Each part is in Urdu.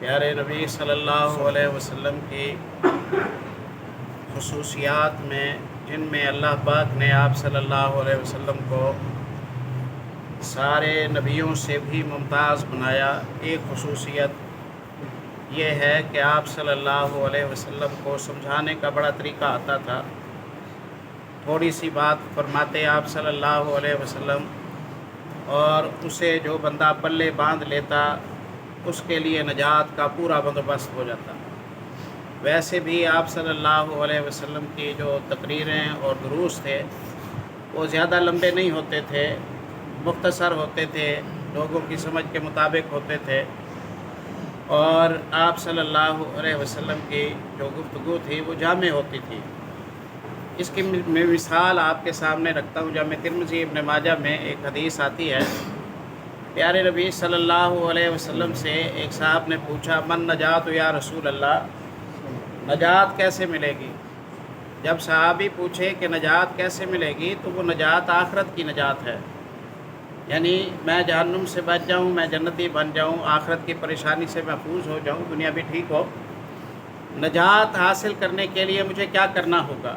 پیارے نبی صلی اللہ علیہ وسلم کی خصوصیات میں جن میں اللہ پاک نے آپ صلی اللہ علیہ وسلم کو سارے نبیوں سے بھی ممتاز بنایا، ایک خصوصیت یہ ہے کہ آپ صلی اللہ علیہ وسلم کو سمجھانے کا بڑا طریقہ آتا تھا۔ تھوڑی سی بات فرماتے آپ صلی اللہ علیہ وسلم اور اسے جو بندہ پلے باندھ لیتا اس کے لیے نجات کا پورا بندوبست ہو جاتا۔ ویسے بھی آپ صلی اللہ علیہ وسلم کی جو تقریریں اور دروس تھے وہ زیادہ لمبے نہیں ہوتے تھے، مختصر ہوتے تھے، لوگوں کی سمجھ کے مطابق ہوتے تھے، اور آپ صلی اللہ علیہ وسلم کی جو گفتگو تھی وہ جامع ہوتی تھی۔ اس کی میں مثال آپ کے سامنے رکھتا ہوں۔ جامع ترمذی ابن ماجہ میں ایک حدیث آتی ہے، پیارے نبی صلی اللہ علیہ وسلم سے ایک صاحب نے پوچھا، من نجات یا رسول اللہ، نجات کیسے ملے گی؟ جب صحابی پوچھے کہ نجات کیسے ملے گی تو وہ نجات آخرت کی نجات ہے، یعنی میں جہنم سے بچ جاؤں، میں جنتی بن جاؤں، آخرت کی پریشانی سے محفوظ ہو جاؤں، دنیا بھی ٹھیک ہو۔ نجات حاصل کرنے کے لیے مجھے کیا کرنا ہوگا؟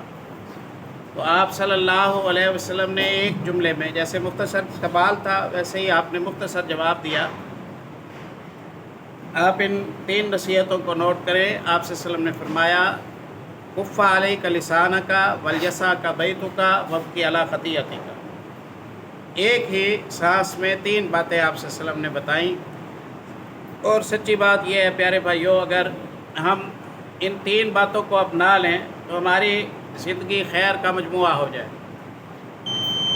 تو آپ صلی اللہ علیہ وسلم نے ایک جملے میں، جیسے مختصر سوال تھا ویسے ہی آپ نے مختصر جواب دیا۔ آپ ان 3 نصیحتوں کو نوٹ کریں۔ آپ صلی اللہ علیہ وسلم نے فرمایا، کف علیک لسانک ولیسعک بیتک وابکی علی خطیئتک۔ ایک ہی سانس میں 3 باتیں آپ صلی اللہ علیہ وسلم نے بتائیں، اور سچی بات یہ ہے پیارے بھائیوں، اگر ہم ان 3 باتوں کو اپنا لیں تو ہماری زندگی خیر کا مجموعہ ہو جائے،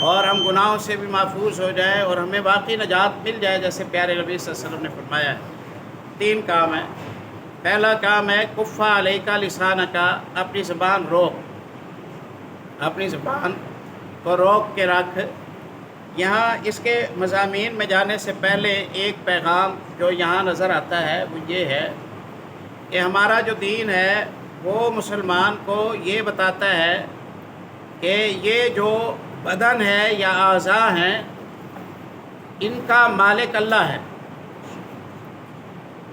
اور ہم گناہوں سے بھی محفوظ ہو جائیں، اور ہمیں باقی نجات مل جائے، جیسے پیارے نبی صلی اللہ علیہ وسلم نے فرمایا ہے۔ 3 کام ہیں۔ پہلا کام ہے کف علیک لسانک، اپنی زبان روک، اپنی زبان کو روک کے رکھ۔ یہاں اس کے مضامین میں جانے سے پہلے ایک پیغام جو یہاں نظر آتا ہے وہ یہ ہے کہ ہمارا جو دین ہے وہ مسلمان کو یہ بتاتا ہے کہ یہ جو بدن ہے یا اعضاء ہیں ان کا مالک اللہ ہے،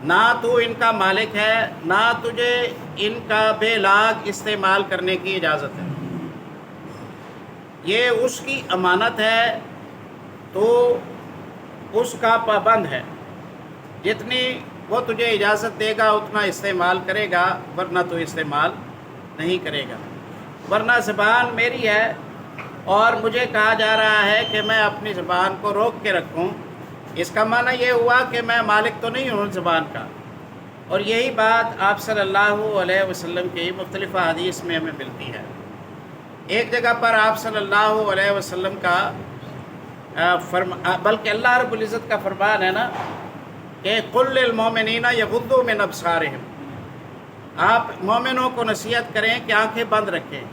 نہ تو ان کا مالک ہے، نہ تجھے ان کا بے لاگ استعمال کرنے کی اجازت ہے۔ یہ اس کی امانت ہے، تو اس کا پابند ہے، جتنی وہ تجھے اجازت دے گا اتنا استعمال کرے گا، ورنہ تو استعمال نہیں کرے گا۔ ورنہ زبان میری ہے اور مجھے کہا جا رہا ہے کہ میں اپنی زبان کو روک کے رکھوں، اس کا معنی یہ ہوا کہ میں مالک تو نہیں ہوں زبان کا۔ اور یہی بات آپ صلی اللہ علیہ وسلم کی مختلف حدیث میں ہمیں ملتی ہے۔ ایک جگہ پر آپ صلی اللہ علیہ وسلم کا بلکہ اللہ رب العزت کا فرمان ہے نا کہ قل للمؤمنین یغضوا من ابصارہم، آپ مومنوں کو نصیحت کریں کہ آنکھیں بند رکھیں۔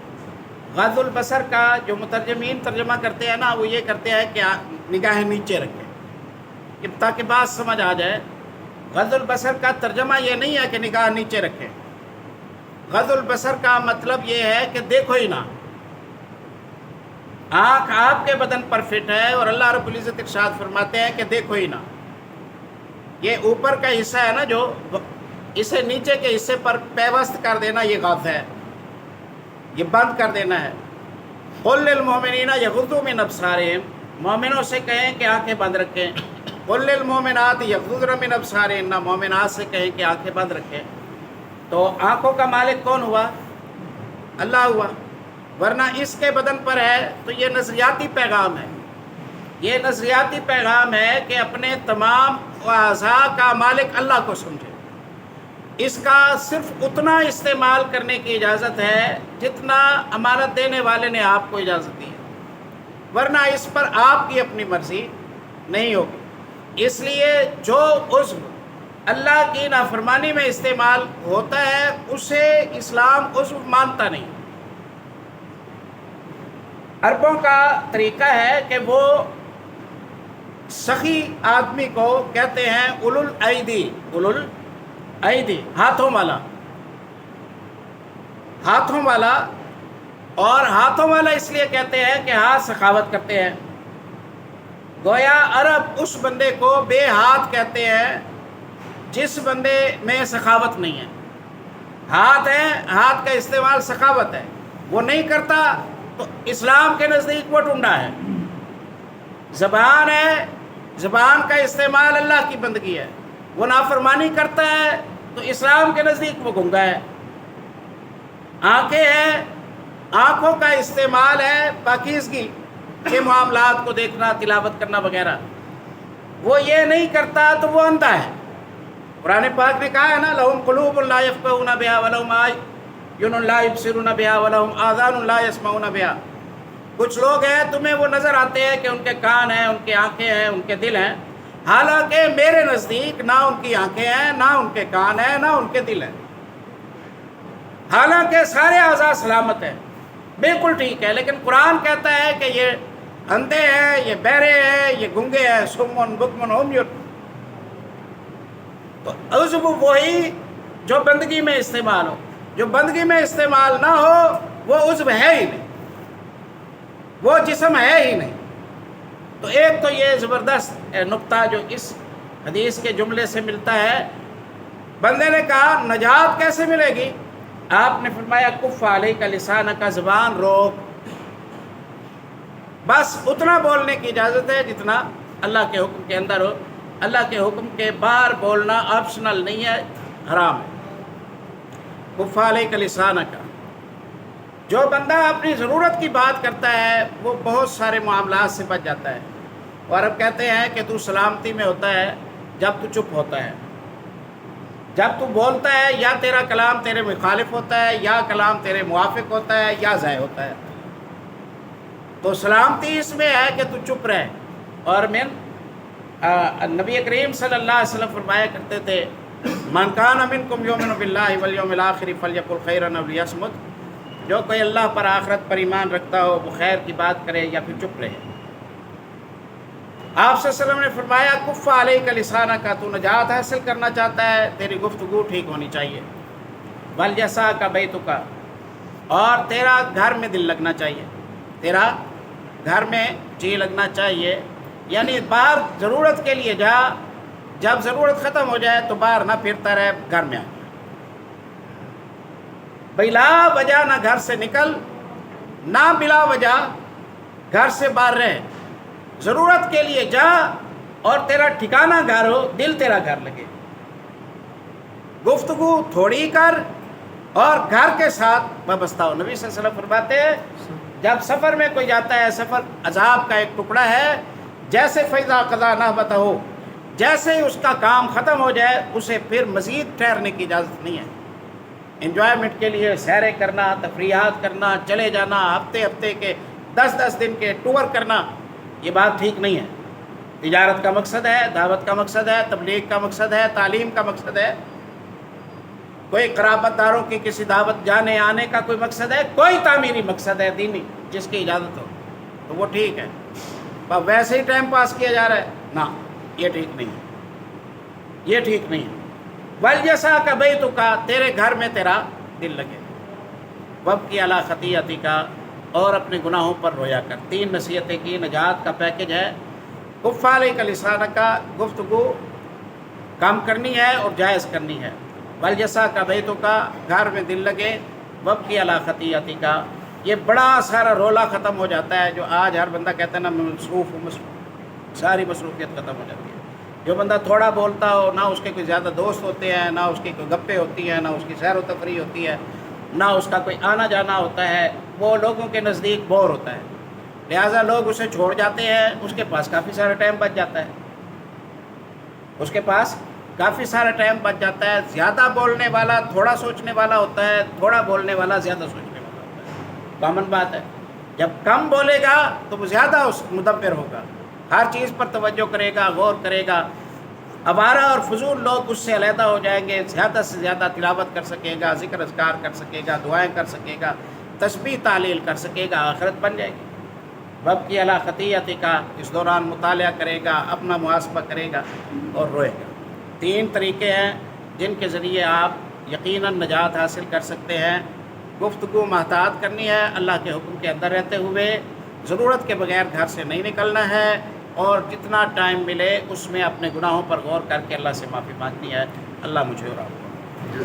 غض البصر کا جو مترجمین ترجمہ کرتے ہیں نا وہ یہ کرتے ہیں کہ نگاہیں نیچے رکھیں، تاکہ بات سمجھ آ جائے۔ غض البصر کا ترجمہ یہ نہیں ہے کہ نگاہ نیچے رکھیں، غض البصر کا مطلب یہ ہے کہ دیکھو ہی نہ۔ آنکھ آپ کے بدن پر فٹ ہے اور اللہ رب العزت ارشاد فرماتے ہیں کہ دیکھو ہی نہ۔ یہ اوپر کا حصہ ہے نا، جو اسے نیچے کے حصے پر پیوست کر دینا، یہ غض ہے، یہ بند کر دینا ہے۔ قل للمؤمنین یغضوا من ابصارہم، مومنوں سے کہیں کہ آنکھیں بند رکھیں۔ قل للمؤمنات یغضضن من ابصارہن، مومنات سے کہیں کہ آنکھیں بند رکھیں۔ تو آنکھوں کا مالک کون ہوا؟ اللہ ہوا، ورنہ اس کے بدن پر ہے تو یہ نظریاتی پیغام ہے۔ یہ نظریاتی پیغام ہے کہ اپنے تمام اعضاء کا مالک اللہ کو سمجھے، اس کا صرف اتنا استعمال کرنے کی اجازت ہے جتنا امانت دینے والے نے آپ کو اجازت دی ہے، ورنہ اس پر آپ کی اپنی مرضی نہیں ہوگی۔ اس لیے جو عضو اللہ کی نافرمانی میں استعمال ہوتا ہے اسے اسلام عضو مانتا نہیں۔ عربوں کا طریقہ ہے کہ وہ سخی آدمی کو کہتے ہیں اولو الایدی، اولو الایدی، ہاتھوں والا، ہاتھوں والا۔ اور ہاتھوں والا اس لیے کہتے ہیں کہ ہاتھ سخاوت کرتے ہیں، گویا عرب اس بندے کو بے ہاتھ کہتے ہیں جس بندے میں سخاوت نہیں ہے، ہاتھ ہے، ہاتھ کا استعمال سخاوت ہے، وہ نہیں کرتا تو اسلام کے نزدیک وہ ٹنڈا ہے۔ زبان ہے، زبان کا استعمال اللہ کی بندگی ہے، وہ نافرمانی کرتا ہے تو اسلام کے نزدیک وہ گنگا ہے۔ آنکھیں ہیں، آنکھوں کا استعمال ہے پاکیزگی کے معاملات کو دیکھنا، تلاوت کرنا وغیرہ، وہ یہ نہیں کرتا تو وہ اندھا ہے۔ قرآن پاک نے کہا ہے نا، لہم قلوب لا یفقہون بہا ولہم اعین لا یبصرون بہا ولہم آذان لا یسمعون بہا۔ کچھ لوگ ہیں تمہیں وہ نظر آتے ہیں کہ ان کے کان ہیں، ان کی آنکھیں ہیں، ان کے دل ہیں، حالانکہ میرے نزدیک نہ ان کی آنکھیں ہیں، نہ ان کے کان ہیں، نہ ان کے دل ہیں، حالانکہ سارے اعضاء سلامت ہیں، بالکل ٹھیک ہے، لیکن قرآن کہتا ہے کہ یہ اندھے ہیں، یہ بہرے ہیں، یہ گنگے ہیں، سمن بکمن عمیٌ۔ تو عضو وہی جو بندگی میں استعمال ہو، جو بندگی میں استعمال نہ ہو وہ عضو ہے ہی نہیں، وہ جسم ہے ہی نہیں۔ تو ایک تو یہ زبردست نقطہ جو اس حدیث کے جملے سے ملتا ہے، بندے نے کہا نجات کیسے ملے گی؟ آپ نے فرمایا کف علیک لسانک، زبان روک، بس اتنا بولنے کی اجازت ہے جتنا اللہ کے حکم کے اندر ہو۔ اللہ کے حکم کے باہر بولنا آپشنل نہیں ہے، حرام ہے۔ کف علیک لسانک، جو بندہ اپنی ضرورت کی بات کرتا ہے وہ بہت سارے معاملات سے بچ جاتا ہے۔ اور اب کہتے ہیں کہ تو سلامتی میں ہوتا ہے جب تو چپ ہوتا ہے، جب تو بولتا ہے یا تیرا کلام تیرے مخالف ہوتا ہے، یا کلام تیرے موافق ہوتا ہے، یا ضائع ہوتا ہے۔ تو سلامتی اس میں ہے کہ تو چپ رہے۔ اور نبی کریم صلی اللہ علیہ وسلم فرمایا کرتے تھے، من کان منکم یؤمن باللہ والیوم الآخر فلیقل خیرا او لیصمت، جو کوئی اللہ پر آخرت پر ایمان رکھتا ہو وہ خیر کی بات کرے یا پھر چپ رہے۔ آپ صلی اللہ علیہ وسلم نے فرمایا کف علیک لسانک، تو نجات حاصل کرنا چاہتا ہے تیری گفتگو ٹھیک ہونی چاہیے، ولیسعک بیتک، اور تیرا گھر میں دل لگنا چاہیے، تیرا گھر میں جی لگنا چاہیے، یعنی باہر ضرورت کے لیے جا، جب ضرورت ختم ہو جائے تو باہر نہ پھرتا رہے، گھر میں آ بلا وجہ نہ گھر سے نکل، نہ بلا وجہ گھر سے باہر رہے، ضرورت کے لیے جا اور تیرا ٹھکانہ گھر ہو، دل تیرا گھر لگے، گفتگو تھوڑی کر اور گھر کے ساتھ وابستہ ہو۔ نبی صلی اللہ علیہ وسلم فرماتے ہیں جب سفر میں کوئی جاتا ہے، سفر عذاب کا ایک ٹکڑا ہے، جیسے فیضا قضا نحبتہ ہو، جیسے ہی اس کا کام ختم ہو جائے اسے پھر مزید ٹھہرنے کی اجازت نہیں ہے۔ انجوائمنٹ کے لیے سیریں کرنا، تفریحات کرنا، چلے جانا، ہفتے ہفتے کے 10 دن کے ٹور کرنا، یہ بات ٹھیک نہیں ہے۔ تجارت کا مقصد ہے، دعوت کا مقصد ہے، تبلیغ کا مقصد ہے، تعلیم کا مقصد ہے، کوئی قرابت داروں کی کسی دعوت جانے آنے کا کوئی مقصد ہے، کوئی تعمیری مقصد ہے دینی جس کی اجازت ہو تو وہ ٹھیک ہے۔ ویسے ہی ٹائم پاس کیا جا رہا ہے، نہ، یہ ٹھیک نہیں ہے، یہ ٹھیک نہیں ہے۔ ولیسعک بیتک، تیرے گھر میں تیرا دل لگے، وابکی علی خطیئتک، اور اپنے گناہوں پر رویا کر۔ 3 نصیحتیں کی، نجات کا پیکج ہے۔ کف علیک لسانک، گفتگو کم کرنی ہے اور جائز کرنی ہے۔ ولیسعک بیتک، گھر میں دل لگے، وابکی علی خطیئتک، یہ بڑا سارا رولا ختم ہو جاتا ہے جو آج ہر بندہ کہتا ہے نا مصروف، ساری مصروفیت ختم ہو جاتی ہے۔ جو بندہ تھوڑا بولتا ہو، نہ اس کے کوئی زیادہ دوست ہوتے ہیں، نہ اس کی کوئی گپیں ہوتی ہیں، نہ اس کی سیر و تفریح ہوتی ہے، نہ اس کا کوئی آنا جانا ہوتا ہے، وہ لوگوں کے نزدیک بور ہوتا ہے، لہٰذا لوگ اسے چھوڑ جاتے ہیں، اس کے پاس کافی سارا ٹائم بچ جاتا ہے، اس کے پاس کافی سارا ٹائم بچ جاتا ہے۔ زیادہ بولنے والا تھوڑا سوچنے والا ہوتا ہے، تھوڑا بولنے والا زیادہ سوچنے والا ہوتا ہے، کامن بات ہے۔ جب کم بولے گا تو وہ زیادہ اس مدبر ہوگا، ہر چیز پر توجہ کرے گا، غور کرے گا، آوارہ اور فضول لوگ اس سے علیحدہ ہو جائیں گے، زیادہ سے زیادہ تلاوت کر سکے گا، ذکر اذکار کر سکے گا، دعائیں کر سکے گا، تسبیح تعلیل کر سکے گا، آخرت بن جائے گی۔ وابکی علی خطیئتک، اس دوران مطالعہ کرے گا، اپنا محاسبہ کرے گا اور روئے گا۔ 3 طریقے ہیں جن کے ذریعے آپ یقیناً نجات حاصل کر سکتے ہیں۔ گفتگو محتاط کرنی ہے، اللہ کے حکم کے اندر رہتے ہوئے، ضرورت کے بغیر گھر سے نہیں نکلنا ہے، اور جتنا ٹائم ملے اس میں اپنے گناہوں پر غور کر کے اللہ سے معافی مانگنی ہے۔ اللہ مجھے اور آپ کو